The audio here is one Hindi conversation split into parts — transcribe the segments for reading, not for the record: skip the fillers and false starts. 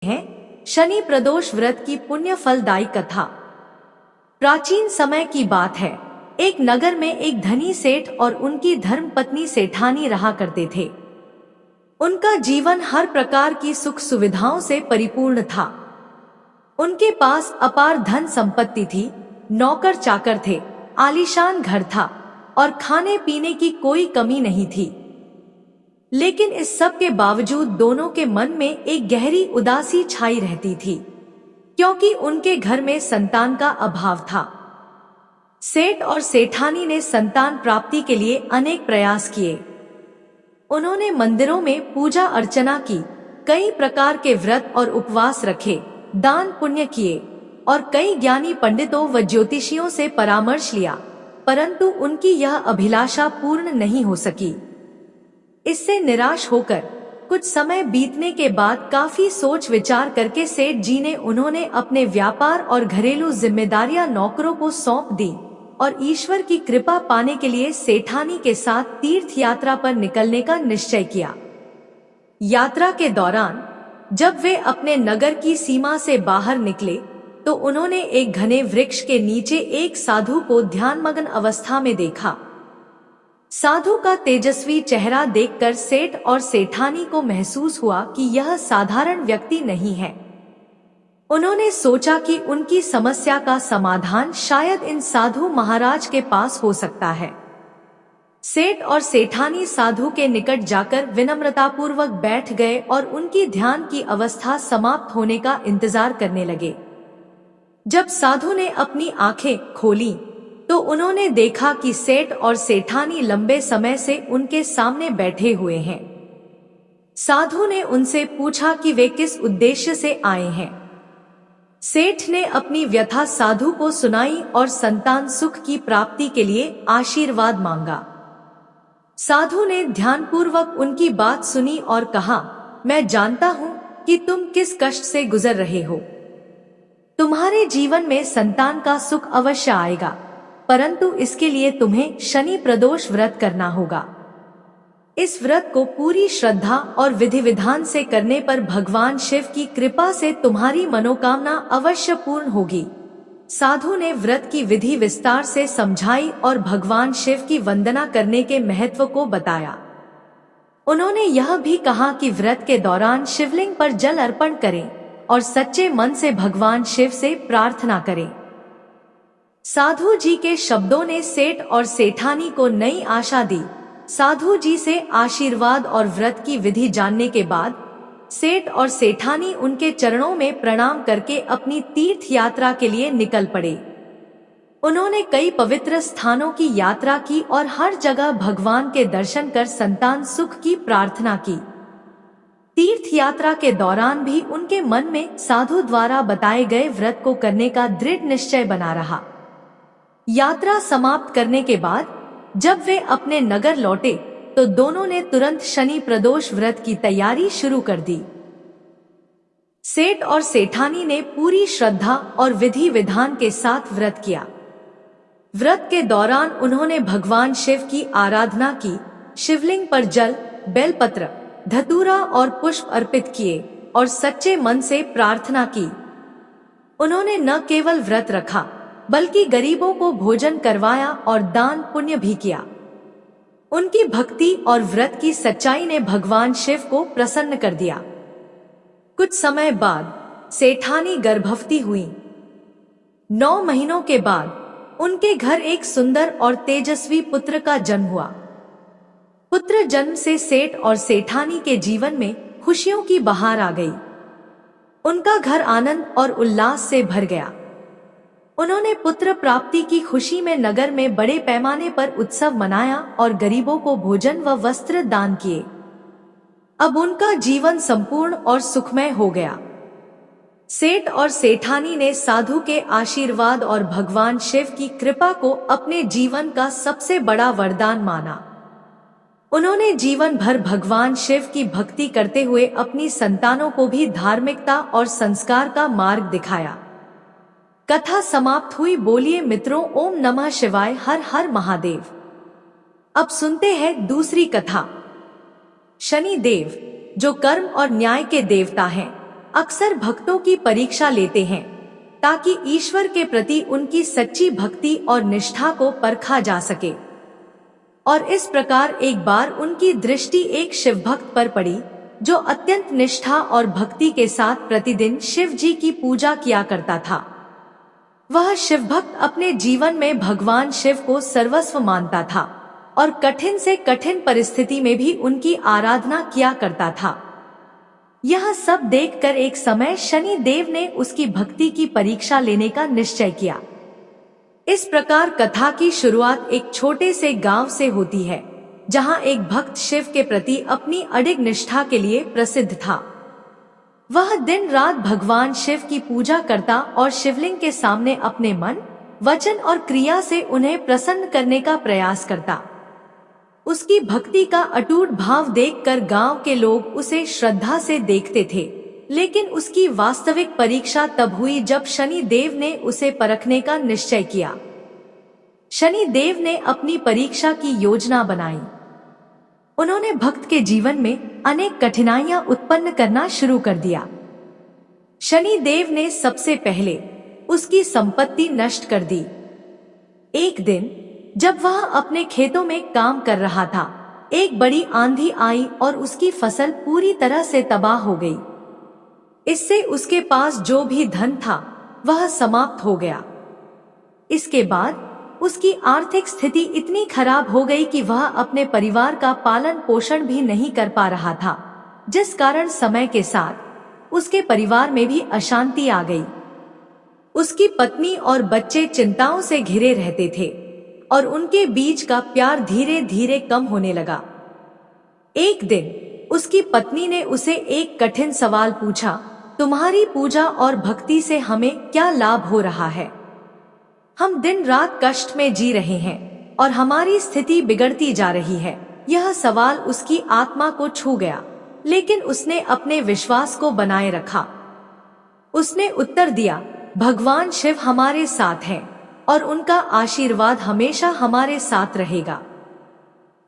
हैं शनि प्रदोष व्रत की पुण्य फलदायी कथा। प्राचीन समय की बात है। एक नगर में एक धनी सेठ और उनकी धर्मपत्नी सेठानी रहा करते थे। उनका जीवन हर प्रकार की सुख सुविधाओं से परिपूर्ण था। उनके पास अपार धन संपत्ति थी, नौकर चाकर थे, आलीशान घर था और खाने पीने की कोई कमी नहीं थी। लेकिन इस सब के बावजूद दोनों के मन में एक गहरी उदासी छाई रहती थी, क्योंकि उनके घर में संतान का अभाव था। सेठ और सेठानी ने संतान प्राप्ति के लिए अनेक प्रयास किए। उन्होंने मंदिरों में पूजा अर्चना की, कई प्रकार के व्रत और उपवास रखे, दान पुण्य किए और कई ज्ञानी पंडितों व ज्योतिषियों से परामर्श लिया, परंतु उनकी यह अभिलाषा पूर्ण नहीं हो सकी। इससे निराश होकर कुछ समय बीतने के बाद काफी सोच विचार करके सेठ जी ने उन्होंने अपने व्यापार और घरेलू जिम्मेदारियां नौकरों को सौंप दी और ईश्वर की कृपा पाने के लिए सेठानी के साथ तीर्थ यात्रा पर निकलने का निश्चय किया। यात्रा के दौरान जब वे अपने नगर की सीमा से बाहर निकले तो उन्होंने एक घने वृक्ष के नीचे एक साधु को ध्यानमग्न अवस्था में देखा। साधु का तेजस्वी चेहरा देखकर सेठ और सेठानी को महसूस हुआ कि यह साधारण व्यक्ति नहीं है। उन्होंने सोचा कि उनकी समस्या का समाधान शायद इन साधु महाराज के पास हो सकता है। सेठ और सेठानी साधु के निकट जाकर विनम्रतापूर्वक बैठ गए और उनकी ध्यान की अवस्था समाप्त होने का इंतजार करने लगे। जब साधु ने अपनी आंखें खोली तो उन्होंने देखा कि सेठ और सेठानी लंबे समय से उनके सामने बैठे हुए हैं। साधु ने उनसे पूछा कि वे किस उद्देश्य से आए हैं। सेठ ने अपनी व्यथा साधु को सुनाई और संतान सुख की प्राप्ति के लिए आशीर्वाद मांगा। साधु ने ध्यानपूर्वक उनकी बात सुनी और कहा, मैं जानता हूं कि तुम किस कष्ट से गुजर रहे हो। तुम्हारे जीवन में संतान का सुख अवश्य आएगा, परंतु इसके लिए तुम्हें शनि प्रदोष व्रत करना होगा। इस व्रत को पूरी श्रद्धा और विधि विधान से करने पर भगवान शिव की कृपा से तुम्हारी मनोकामना अवश्य पूर्ण होगी। साधु ने व्रत की विधि विस्तार से समझाई और भगवान शिव की वंदना करने के महत्व को बताया। उन्होंने यह भी कहा कि व्रत के दौरान शिवलिंग पर जल अर्पण करें और सच्चे मन से भगवान शिव से प्रार्थना करें। साधु जी के शब्दों ने सेठ और सेठानी को नई आशा दी। साधु जी से आशीर्वाद और व्रत की विधि जानने के बाद सेठ और सेठानी उनके चरणों में प्रणाम करके अपनी तीर्थ यात्रा के लिए निकल पड़े। उन्होंने कई पवित्र स्थानों की यात्रा की और हर जगह भगवान के दर्शन कर संतान सुख की प्रार्थना की। तीर्थ यात्रा के दौरान भी उनके मन में साधु द्वारा बताए गए व्रत को करने का दृढ़ निश्चय बना रहा। यात्रा समाप्त करने के बाद जब वे अपने नगर लौटे तो दोनों ने तुरंत शनि प्रदोष व्रत की तैयारी शुरू कर दी। सेठ और सेठानी ने पूरी श्रद्धा और विधि विधान के साथ व्रत किया। व्रत के दौरान उन्होंने भगवान शिव की आराधना की, शिवलिंग पर जल, बेलपत्र, धतूरा और पुष्प अर्पित किए और सच्चे मन से प्रार्थना की। उन्होंने न केवल व्रत रखा बल्कि गरीबों को भोजन करवाया और दान पुण्य भी किया। उनकी भक्ति और व्रत की सच्चाई ने भगवान शिव को प्रसन्न कर दिया। कुछ समय बाद सेठानी गर्भवती हुई। 9 महीनों के बाद उनके घर एक सुंदर और तेजस्वी पुत्र का जन्म हुआ। पुत्र जन्म से सेठ और सेठानी के जीवन में खुशियों की बहार आ गई। उनका घर आनंद और उल्लास से भर गया। उन्होंने पुत्र प्राप्ति की खुशी में नगर में बड़े पैमाने पर उत्सव मनाया और गरीबों को भोजन व वस्त्र दान किए। अब उनका जीवन संपूर्ण और सुखमय हो गया। सेठ और सेठानी ने साधु के आशीर्वाद और भगवान शिव की कृपा को अपने जीवन का सबसे बड़ा वरदान माना। उन्होंने जीवन भर भगवान शिव की भक्ति करते हुए अपनी संतानों को भी धार्मिकता और संस्कार का मार्ग दिखाया। कथा समाप्त हुई। बोलिए मित्रों, ओम नमः शिवाय, हर हर महादेव। अब सुनते हैं दूसरी कथा। शनि देव जो कर्म और न्याय के देवता हैं, अक्सर भक्तों की परीक्षा लेते हैं ताकि ईश्वर के प्रति उनकी सच्ची भक्ति और निष्ठा को परखा जा सके। और इस प्रकार एक बार उनकी दृष्टि एक शिव भक्त पर पड़ी जो अत्यंत निष्ठा और भक्ति के साथ प्रतिदिन शिव जी की पूजा किया करता था। वह शिव भक्त अपने जीवन में भगवान शिव को सर्वस्व मानता था और कठिन से कठिन परिस्थिति में भी उनकी आराधना किया करता था। यह सब देखकर एक समय शनि देव ने उसकी भक्ति की परीक्षा लेने का निश्चय किया। इस प्रकार कथा की शुरुआत एक छोटे से गांव से होती है, जहां एक भक्त शिव के प्रति अपनी अडिग निष्ठा के लिए प्रसिद्ध था। वह दिन रात भगवान शिव की पूजा करता और शिवलिंग के सामने अपने मन, वचन और क्रिया से उन्हें प्रसन्न करने का प्रयास करता। उसकी भक्ति का अटूट भाव देखकर गांव के लोग उसे श्रद्धा से देखते थे, लेकिन उसकी वास्तविक परीक्षा तब हुई जब शनि देव ने उसे परखने का निश्चय किया। शनि देव ने अपनी परीक्षा की योजना बनाई। उन्होंने भक्त के जीवन में अनेक कठिनाइयां उत्पन्न करना शुरू कर दिया। शनि देव ने सबसे पहले उसकी संपत्ति नष्ट कर दी। एक दिन जब वह अपने खेतों में काम कर रहा था, एक बड़ी आंधी आई और उसकी फसल पूरी तरह से तबाह हो गई। इससे उसके पास जो भी धन था वह समाप्त हो गया। इसके बाद उसकी आर्थिक स्थिति इतनी खराब हो गई कि वह अपने परिवार का पालन पोषण भी नहीं कर पा रहा था, जिस कारण समय के साथ उसके परिवार में भी अशांति आ गई। उसकी पत्नी और बच्चे चिंताओं से घिरे रहते थे और उनके बीच का प्यार धीरे धीरे कम होने लगा। एक दिन उसकी पत्नी ने उसे एक कठिन सवाल पूछा, तुम्हारी पूजा और भक्ति से हमें क्या लाभ हो रहा है? हम दिन रात कष्ट में जी रहे हैं और हमारी स्थिति बिगड़ती जा रही है। यह सवाल उसकी आत्मा को छू गया, लेकिन उसने अपने विश्वास को बनाए रखा। उसने उत्तर दिया, भगवान शिव हमारे साथ हैं और उनका आशीर्वाद हमेशा हमारे साथ रहेगा।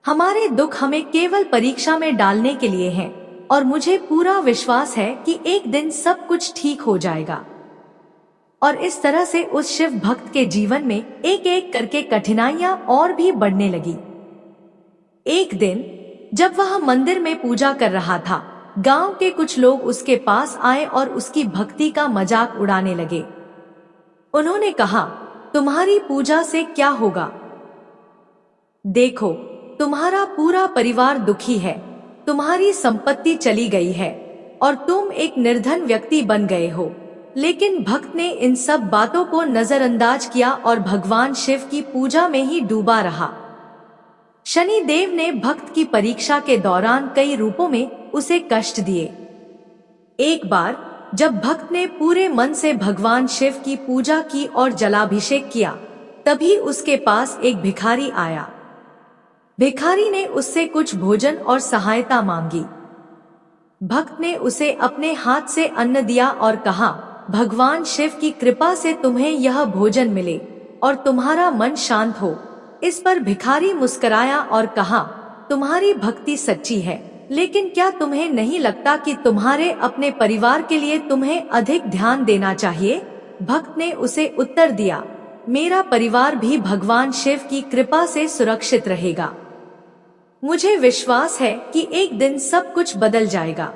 हमारे दुख हमें केवल परीक्षा में डालने के लिए हैं और मुझे पूरा विश्वास है कि एक दिन सब कुछ ठीक हो जाएगा। और इस तरह से उस शिव भक्त के जीवन में एक एक करके कठिनाइयां और भी बढ़ने लगी। एक दिन जब वह मंदिर में पूजा कर रहा था, गांव के कुछ लोग उसके पास आए और उसकी भक्ति का मजाक उड़ाने लगे। उन्होंने कहा, तुम्हारी पूजा से क्या होगा? देखो, तुम्हारा पूरा परिवार दुखी है, तुम्हारी संपत्ति चली गई है और तुम एक निर्धन व्यक्ति बन गए हो। लेकिन भक्त ने इन सब बातों को नजरअंदाज किया और भगवान शिव की पूजा में ही डूबा रहा। शनि देव ने भक्त की परीक्षा के दौरान कई रूपों में उसे कष्ट दिए। एक बार जब भक्त ने पूरे मन से भगवान शिव की पूजा की और जलाभिषेक किया, तभी उसके पास एक भिखारी आया। भिखारी ने उससे कुछ भोजन और सहायता मांगी। भक्त ने उसे अपने हाथ से अन्न दिया और कहा, भगवान शिव की कृपा से तुम्हें यह भोजन मिले और तुम्हारा मन शांत हो। इस पर भिखारी मुस्कुराया और कहा, तुम्हारी भक्ति सच्ची है, लेकिन क्या तुम्हें नहीं लगता कि तुम्हारे अपने परिवार के लिए तुम्हें अधिक ध्यान देना चाहिए? भक्त ने उसे उत्तर दिया, मेरा परिवार भी भगवान शिव की कृपा से सुरक्षित रहेगा। मुझे विश्वास है कि एक दिन सब कुछ बदल जाएगा।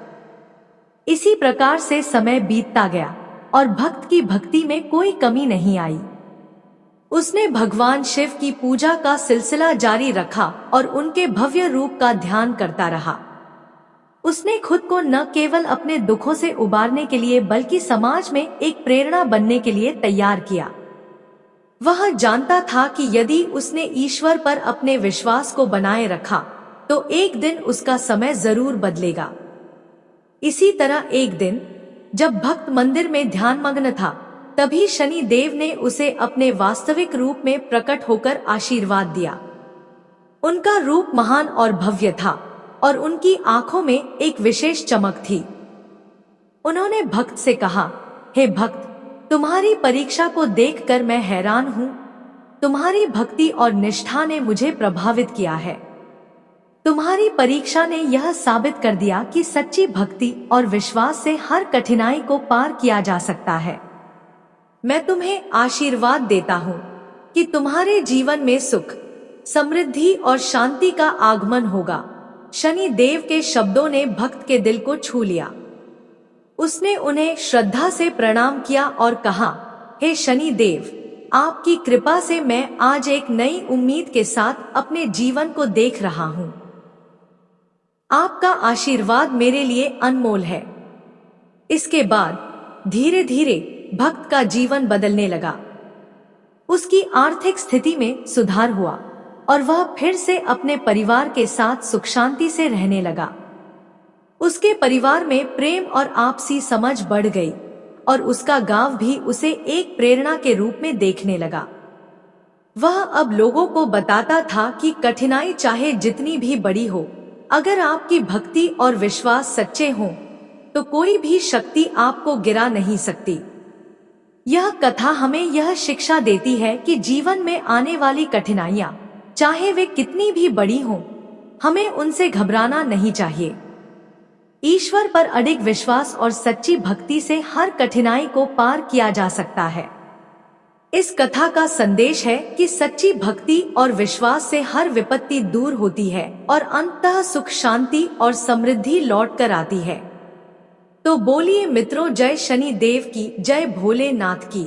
इसी प्रकार से समय बीतता गया और भक्त की भक्ति में कोई कमी नहीं आई। उसने भगवान शिव की पूजा का सिलसिला जारी रखा और उनके भव्य रूप का ध्यान करता रहा। उसने खुद को न केवल अपने दुखों से उबारने के लिए बल्कि समाज में एक प्रेरणा बनने के लिए तैयार किया। वह जानता था कि यदि उसने ईश्वर पर अपने विश्वास को बनाए रखा तो एक दिन उसका समय जरूर बदलेगा। इसी तरह एक दिन जब भक्त मंदिर में ध्यान मग्न था, तभी शनि देव ने उसे अपने वास्तविक रूप में प्रकट होकर आशीर्वाद दिया। उनका रूप महान और भव्य था और उनकी आंखों में एक विशेष चमक थी। उन्होंने भक्त से कहा, हे भक्त, तुम्हारी परीक्षा को देखकर मैं हैरान हूँ। तुम्हारी भक्ति और निष्ठा ने मुझे प्रभावित किया है। तुम्हारी परीक्षा ने यह साबित कर दिया कि सच्ची भक्ति और विश्वास से हर कठिनाई को पार किया जा सकता है। मैं तुम्हें आशीर्वाद देता हूँ कि तुम्हारे जीवन में सुख, समृद्धि और शांति का आगमन होगा। शनि देव के शब्दों ने भक्त के दिल को छू लिया। उसने उन्हें श्रद्धा से प्रणाम किया और कहा, हे शनि देव, आपकी कृपा से मैं आज एक नई उम्मीद के साथ अपने जीवन को देख रहा हूँ। आपका आशीर्वाद मेरे लिए अनमोल है। इसके बाद धीरे धीरे भक्त का जीवन बदलने लगा। उसकी आर्थिक स्थिति में सुधार हुआ और वह फिर से अपने परिवार के साथ सुख शांति से रहने लगा। उसके परिवार में प्रेम और आपसी समझ बढ़ गई और उसका गांव भी उसे एक प्रेरणा के रूप में देखने लगा। वह अब लोगों को बताता था कि कठिनाई चाहे जितनी भी बड़ी हो, अगर आपकी भक्ति और विश्वास सच्चे हों, तो कोई भी शक्ति आपको गिरा नहीं सकती। यह कथा हमें यह शिक्षा देती है कि जीवन में आने वाली कठिनाइयां, चाहे वे कितनी भी बड़ी हों, हमें उनसे घबराना नहीं चाहिए। ईश्वर पर अडिग विश्वास और सच्ची भक्ति से हर कठिनाई को पार किया जा सकता है। इस कथा का संदेश है कि सच्ची भक्ति और विश्वास से हर विपत्ति दूर होती है और अंततः सुख, शांति और समृद्धि लौट कर आती है। तो बोलिए मित्रों, जय शनि देव की, जय भोलेनाथ की।